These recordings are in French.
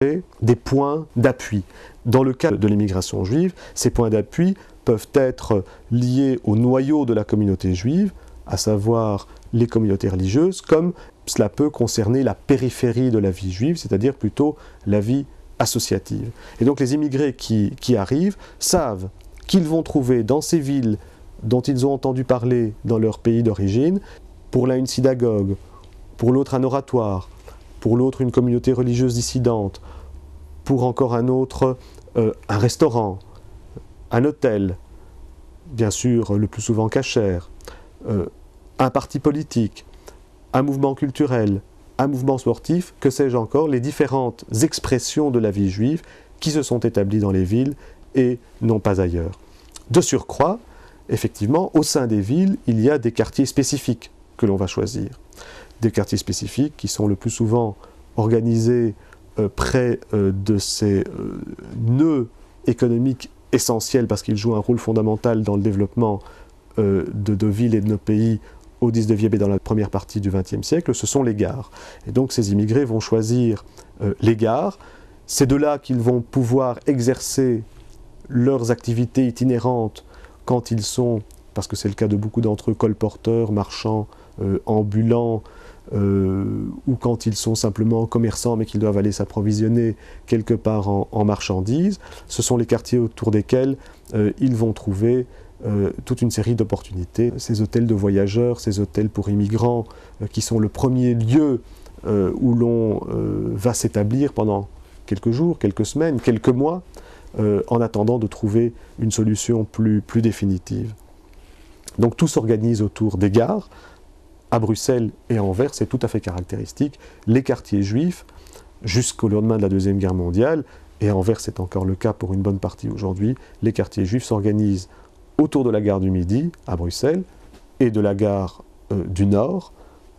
des points d'appui. Dans le cas de l'immigration juive, ces points d'appui peuvent être liés au noyau de la communauté juive, à savoir les communautés religieuses, comme cela peut concerner la périphérie de la vie juive, c'est-à-dire plutôt la vie associative. Et donc les immigrés qui arrivent savent qu'ils vont trouver dans ces villes dont ils ont entendu parler dans leur pays d'origine, pour l'un une synagogue, pour l'autre un oratoire, pour l'autre une communauté religieuse dissidente, pour encore un autre un restaurant, un hôtel, bien sûr le plus souvent cachère, un parti politique, un mouvement culturel, un mouvement sportif, que sais-je encore, les différentes expressions de la vie juive qui se sont établies dans les villes et non pas ailleurs. De surcroît, effectivement, au sein des villes, il y a des quartiers spécifiques que l'on va choisir. Des quartiers spécifiques qui sont le plus souvent organisés près de ces nœuds économiques essentiels parce qu'ils jouent un rôle fondamental dans le développement de villes et de nos pays au XIXe et dans la première partie du XXe siècle, ce sont les gares. Et donc ces immigrés vont choisir les gares. C'est de là qu'ils vont pouvoir exercer leurs activités itinérantes quand ils sont, parce que c'est le cas de beaucoup d'entre eux, colporteurs, marchands, ambulants, ou quand ils sont simplement commerçants mais qu'ils doivent aller s'approvisionner quelque part en marchandises. Ce sont les quartiers autour desquels ils vont trouver toute une série d'opportunités. Ces hôtels de voyageurs, ces hôtels pour immigrants, qui sont le premier lieu où l'on va s'établir pendant quelques jours, quelques semaines, quelques mois, en attendant de trouver une solution plus définitive. Donc tout s'organise autour des gares. À Bruxelles et à Anvers, c'est tout à fait caractéristique. Les quartiers juifs, jusqu'au lendemain de la Deuxième Guerre mondiale, et à Anvers c'est encore le cas pour une bonne partie aujourd'hui, les quartiers juifs s'organisent autour de la gare du Midi, à Bruxelles, et de la gare du Nord.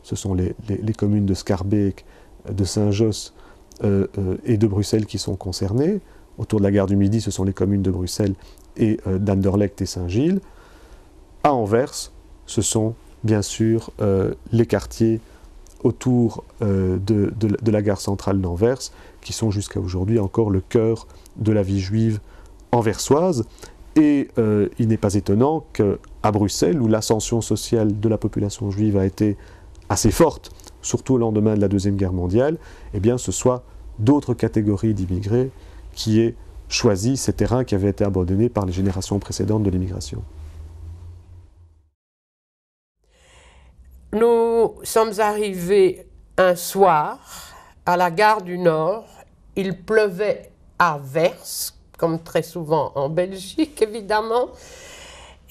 Ce sont les communes de Schaerbeek, de Saint-Josse et de Bruxelles qui sont concernées. Autour de la gare du Midi, ce sont les communes de Bruxelles et d'Anderlecht et Saint-Gilles. À Anvers, ce sont bien sûr les quartiers autour de la gare centrale d'Anvers, qui sont jusqu'à aujourd'hui encore le cœur de la vie juive anversoise. Et il n'est pas étonnant qu'à Bruxelles, où l'ascension sociale de la population juive a été assez forte, surtout au lendemain de la Deuxième Guerre mondiale, eh bien ce soit d'autres catégories d'immigrés qui aient choisi ces terrains qui avaient été abandonnés par les générations précédentes de l'immigration. Nous sommes arrivés un soir à la gare du Nord. Il pleuvait à verse, comme très souvent en Belgique, évidemment.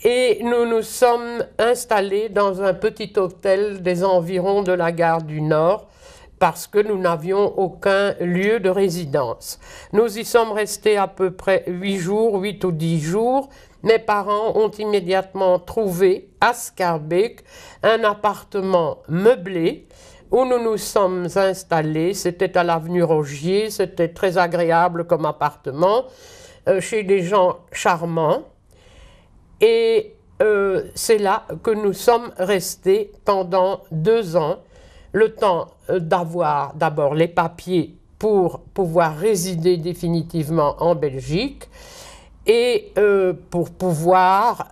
Et nous nous sommes installés dans un petit hôtel des environs de la gare du Nord parce que nous n'avions aucun lieu de résidence. Nous y sommes restés à peu près 8 ou 10 jours. Mes parents ont immédiatement trouvé à Schaerbeek un appartement meublé où nous nous sommes installés. C'était à l'avenue Rogier, c'était très agréable comme appartement, chez des gens charmants. Et c'est là que nous sommes restés pendant 2 ans, le temps d'avoir d'abord les papiers pour pouvoir résider définitivement en Belgique, et pour pouvoir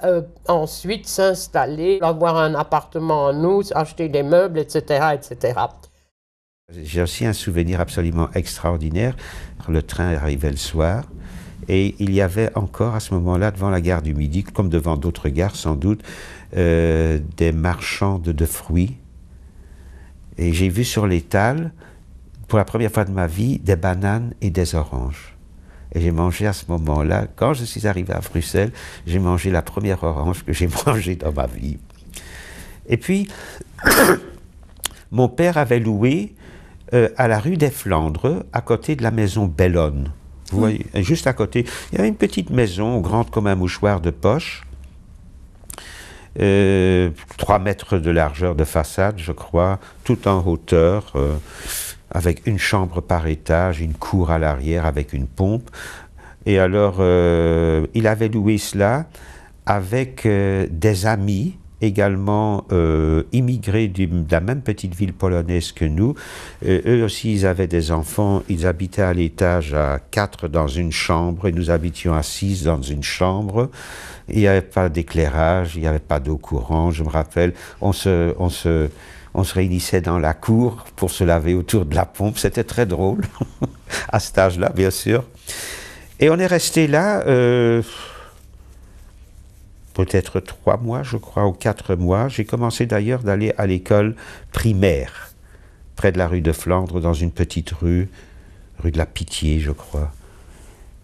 ensuite s'installer, avoir un appartement en nous, acheter des meubles, etc., etc. J'ai aussi un souvenir absolument extraordinaire. Le train arrivait le soir et il y avait encore à ce moment-là, devant la gare du Midi, comme devant d'autres gares sans doute, des marchands de fruits. Et j'ai vu sur l'étal, pour la première fois de ma vie, des bananes et des oranges. Et j'ai mangé à ce moment-là, quand je suis arrivé à Bruxelles, j'ai mangé la première orange que j'ai mangée dans ma vie. Et puis, mon père avait loué à la rue des Flandres, à côté de la maison Bellone. Vous voyez, juste à côté, il y avait une petite maison, grande comme un mouchoir de poche, 3 mètres de largeur de façade, je crois, tout en hauteur, avec une chambre par étage, une cour à l'arrière avec une pompe. Et alors, il avait loué cela avec des amis également immigrés de la même petite ville polonaise que nous. Eux aussi, ils avaient des enfants. Ils habitaient à l'étage à 4 dans une chambre et nous habitions à 6 dans une chambre. Il n'y avait pas d'éclairage, il n'y avait pas d'eau courante. Je me rappelle, on se réunissait dans la cour pour se laver autour de la pompe. C'était très drôle, à cet âge-là, bien sûr. Et on est resté là peut-être 3 mois, je crois, ou 4 mois. J'ai commencé d'ailleurs d'aller à l'école primaire, près de la rue de Flandre, dans une petite rue de la Pitié, je crois.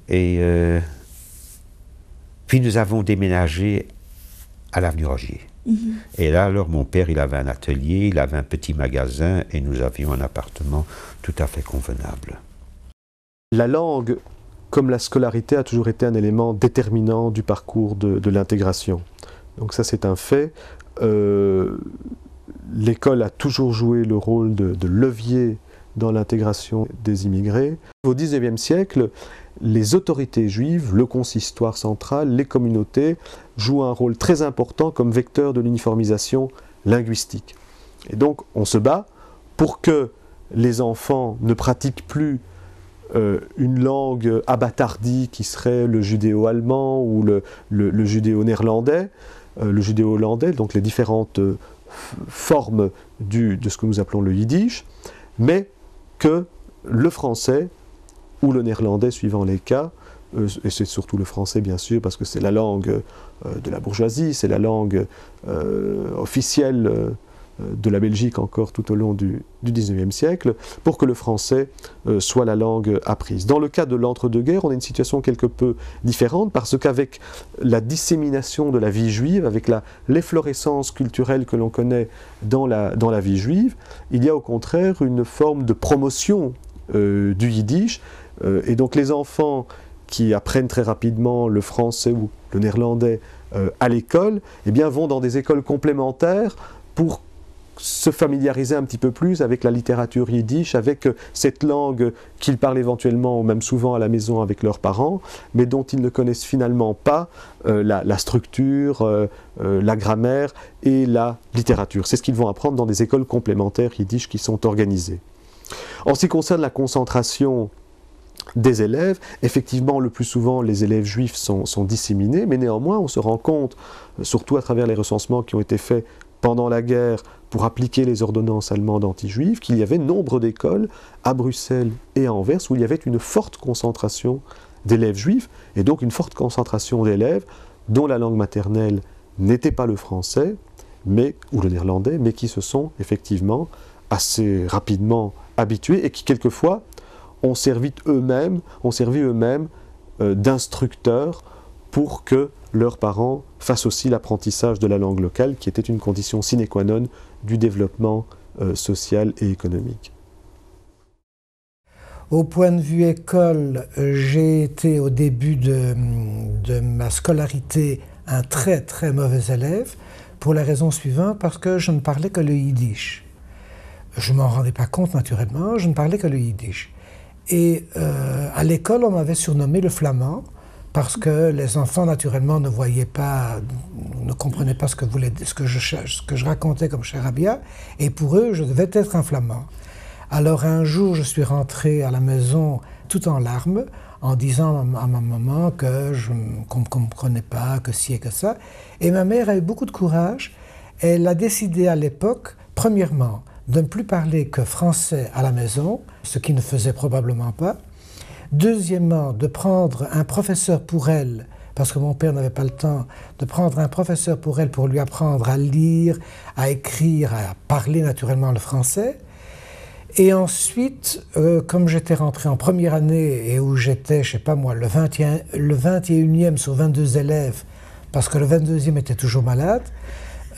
Et puis nous avons déménagé à l'avenue Rogier. Et là, alors, mon père, il avait un atelier, il avait un petit magasin, et nous avions un appartement tout à fait convenable. La langue, comme la scolarité, a toujours été un élément déterminant du parcours de l'intégration. Donc ça, c'est un fait. L'école a toujours joué le rôle de levier dans l'intégration des immigrés. Au XIXe siècle, les autorités juives, le consistoire central, les communautés jouent un rôle très important comme vecteur de l'uniformisation linguistique. Et donc, on se bat pour que les enfants ne pratiquent plus une langue abattardie qui serait le judéo-allemand ou le judéo-néerlandais, le judéo-hollandais, donc les différentes formes de ce que nous appelons le yiddish, mais que le français ou le néerlandais, suivant les cas, et c'est surtout le français bien sûr, parce que c'est la langue de la bourgeoisie, c'est la langue officielle de la Belgique encore tout au long du XIXe siècle, pour que le français soit la langue apprise. Dans le cas de l'entre-deux-guerres, on a une situation quelque peu différente, parce qu'avec la dissémination de la vie juive, avec l'efflorescence culturelle que l'on connaît dans la vie juive, il y a au contraire une forme de promotion du yiddish, et donc les enfants qui apprennent très rapidement le français ou le néerlandais à l'école, eh bien vont dans des écoles complémentaires pour se familiariser un petit peu plus avec la littérature yiddish, avec cette langue qu'ils parlent éventuellement, ou même souvent à la maison avec leurs parents, mais dont ils ne connaissent finalement pas la structure, la grammaire et la littérature. C'est ce qu'ils vont apprendre dans des écoles complémentaires yiddish qui sont organisées. En ce qui concerne la concentration des élèves, effectivement, le plus souvent, les élèves juifs sont disséminés, mais néanmoins, on se rend compte, surtout à travers les recensements qui ont été faits pendant la guerre pour appliquer les ordonnances allemandes anti-juives, qu'il y avait nombre d'écoles à Bruxelles et à Anvers où il y avait une forte concentration d'élèves juifs, et donc une forte concentration d'élèves dont la langue maternelle n'était pas le français ou le néerlandais, mais qui se sont effectivement assez rapidement habitués et qui quelquefois ont servi eux-mêmes d'instructeurs pour que leurs parents fassent aussi l'apprentissage de la langue locale, qui était une condition sine qua non du développement social et économique. Au point de vue école, j'ai été au début de ma scolarité un très très mauvais élève, pour la raison suivante, parce que je ne parlais que le yiddish. Je ne m'en rendais pas compte naturellement, je ne parlais que le yiddish. Et à l'école, on m'avait surnommé le flamand, parce que les enfants, naturellement, ne voyaient pas, ne comprenaient pas ce que je racontais comme charabia, et pour eux, je devais être un flamand. Alors un jour, je suis rentré à la maison tout en larmes, en disant à ma maman qu'on ne comprenait pas, que ci et que ça. Et ma mère a eu beaucoup de courage. Elle a décidé à l'époque, premièrement, de ne plus parler que français à la maison, ce qui ne faisait probablement pas. Deuxièmement, de prendre un professeur pour elle, parce que mon père n'avait pas le temps, de prendre un professeur pour elle pour lui apprendre à lire, à écrire, à parler naturellement le français. Et ensuite, comme j'étais rentré en première année et où j'étais, je ne sais pas moi, le 21e sur 22 élèves, parce que le 22e était toujours malade,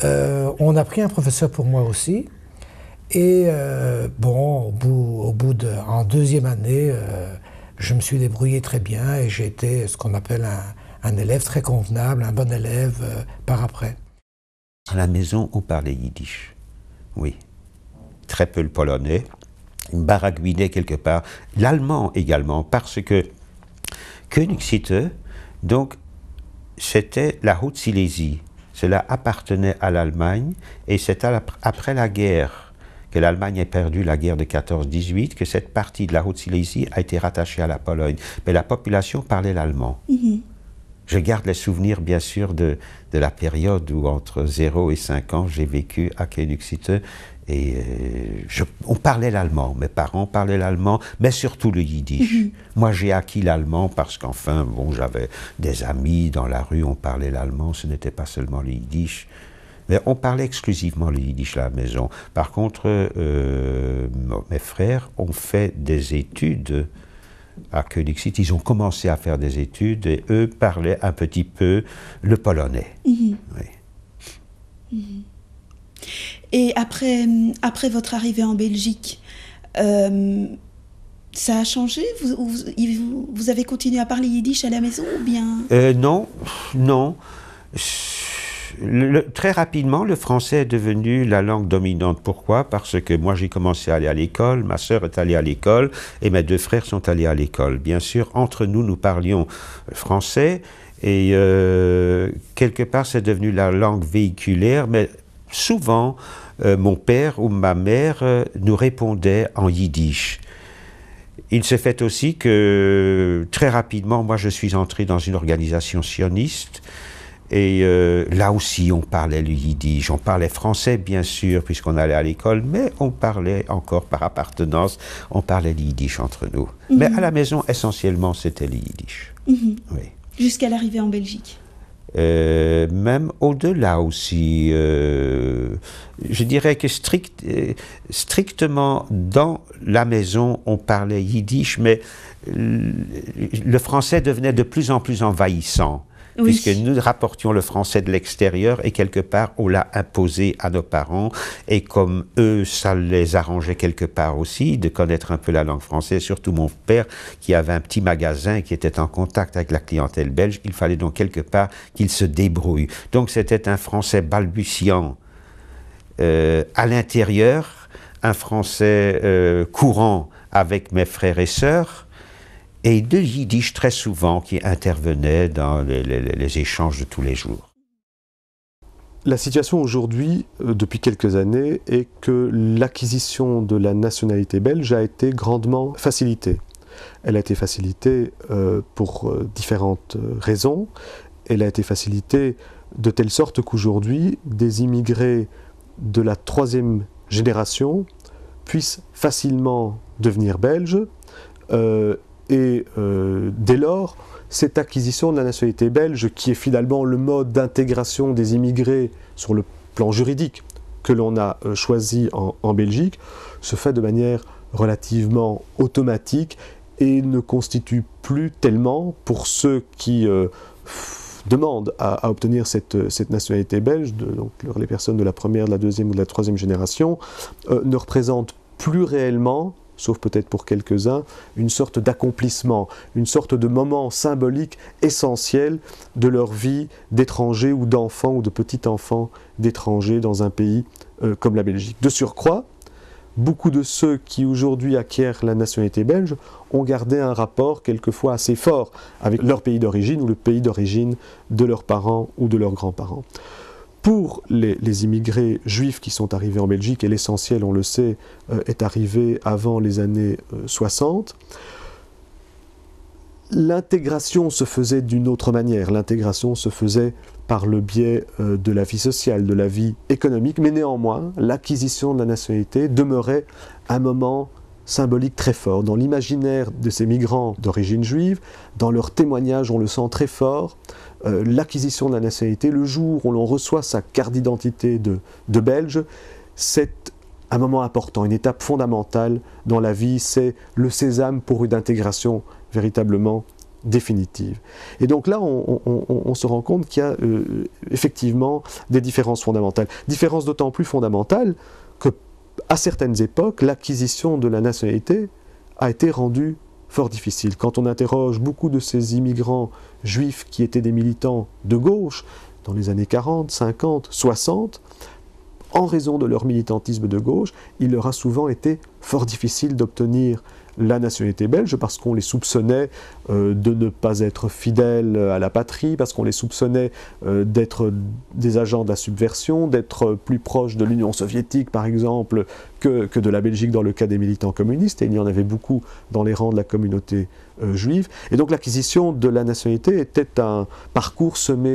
on a pris un professeur pour moi aussi. Et bon, en deuxième année, je me suis débrouillé très bien et j'ai été ce qu'on appelle un élève très convenable, un bon élève par après. À la maison, on parlait yiddish, oui. Très peu le polonais, baragouinait quelque part. L'allemand également, parce que Königsitte, donc, c'était la Haute-Silésie. Cela appartenait à l'Allemagne et c'est après la guerre que l'Allemagne ait perdu la guerre de 14-18 que cette partie de la Haute-Silésie a été rattachée à la Pologne. Mais la population parlait l'allemand. Je garde les souvenirs, bien sûr, de la période où, entre 0 et 5 ans, j'ai vécu à Königsütte. Et on parlait l'allemand, mes parents parlaient l'allemand, mais surtout le yiddish. Moi, j'ai acquis l'allemand parce qu'enfin, bon, j'avais des amis dans la rue, on parlait l'allemand, ce n'était pas seulement le yiddish. Mais on parlait exclusivement le yiddish à la maison. Par contre, mes frères ont fait des études à Königsütte. Ils ont commencé à faire des études et eux parlaient un petit peu le polonais. Oui. Et après votre arrivée en Belgique, ça a changé? Vous avez continué à parler yiddish à la maison ou bien? Non. Très rapidement, le français est devenu la langue dominante. Pourquoi? Parce que moi, j'ai commencé à aller à l'école, ma sœur est allée à l'école et mes 2 frères sont allés à l'école. Bien sûr, entre nous, nous parlions français et quelque part, c'est devenu la langue véhiculaire, mais souvent, mon père ou ma mère nous répondait en yiddish. Il se fait aussi que très rapidement, moi je suis entré dans une organisation sioniste et là aussi on parlait le yiddish. On parlait français bien sûr puisqu'on allait à l'école, mais on parlait encore par appartenance, on parlait le yiddish entre nous. Mais à la maison essentiellement c'était le yiddish. Oui. Jusqu'à l'arrivée en Belgique. Même au-delà aussi, je dirais que strictement dans la maison, on parlait yiddish, mais le français devenait de plus en plus envahissant. Oui. Puisque nous rapportions le français de l'extérieur et quelque part on l'a imposé à nos parents et comme eux ça les arrangeait quelque part aussi de connaître un peu la langue française, surtout mon père qui avait un petit magasin et qui était en contact avec la clientèle belge, il fallait donc quelque part qu'il se débrouille. Donc c'était un français balbutiant à l'intérieur, un français courant avec mes frères et sœurs, et de yiddish très souvent qui intervenait dans les échanges de tous les jours. La situation aujourd'hui, depuis quelques années, est que l'acquisition de la nationalité belge a été grandement facilitée. Elle a été facilitée pour différentes raisons. Elle a été facilitée de telle sorte qu'aujourd'hui, des immigrés de la 3e génération puissent facilement devenir belges. Et dès lors, cette acquisition de la nationalité belge, qui est finalement le mode d'intégration des immigrés sur le plan juridique que l'on a choisi en Belgique, se fait de manière relativement automatique et ne constitue plus tellement, pour ceux qui demandent à obtenir cette nationalité belge, donc les personnes de la 1re, de la 2e ou de la 3e génération, ne représentent plus réellement, sauf peut-être pour quelques-uns, une sorte d'accomplissement, une sorte de moment symbolique essentiel de leur vie d'étranger ou d'enfant ou de petit-enfant d'étranger dans un pays comme la Belgique. De surcroît, beaucoup de ceux qui aujourd'hui acquièrent la nationalité belge ont gardé un rapport quelquefois assez fort avec leur pays d'origine ou le pays d'origine de leurs parents ou de leurs grands-parents. Pour les immigrés juifs qui sont arrivés en Belgique, et l'essentiel, on le sait, est arrivé avant les années 60, l'intégration se faisait d'une autre manière. L'intégration se faisait par le biais de la vie sociale, de la vie économique, mais néanmoins, l'acquisition de la nationalité demeurait un moment symbolique très fort. Dans l'imaginaire de ces migrants d'origine juive, dans leur témoignage, on le sent très fort. L'acquisition de la nationalité, le jour où l'on reçoit sa carte d'identité de Belge, c'est un moment important, une étape fondamentale dans la vie, c'est le sésame pour une intégration véritablement définitive. Et donc là, on se rend compte qu'il y a effectivement des différences fondamentales. Différences d'autant plus fondamentales que, à certaines époques, l'acquisition de la nationalité a été rendue fort difficile. Quand on interroge beaucoup de ces immigrants juifs qui étaient des militants de gauche, dans les années 40, 50, 60, en raison de leur militantisme de gauche, il leur a souvent été fort difficile d'obtenir la nationalité belge parce qu'on les soupçonnait de ne pas être fidèles à la patrie, parce qu'on les soupçonnait d'être des agents de la subversion, d'être plus proches de l'Union soviétique par exemple que de la Belgique dans le cas des militants communistes, et il y en avait beaucoup dans les rangs de la communauté juive. Et donc l'acquisition de la nationalité était un parcours semé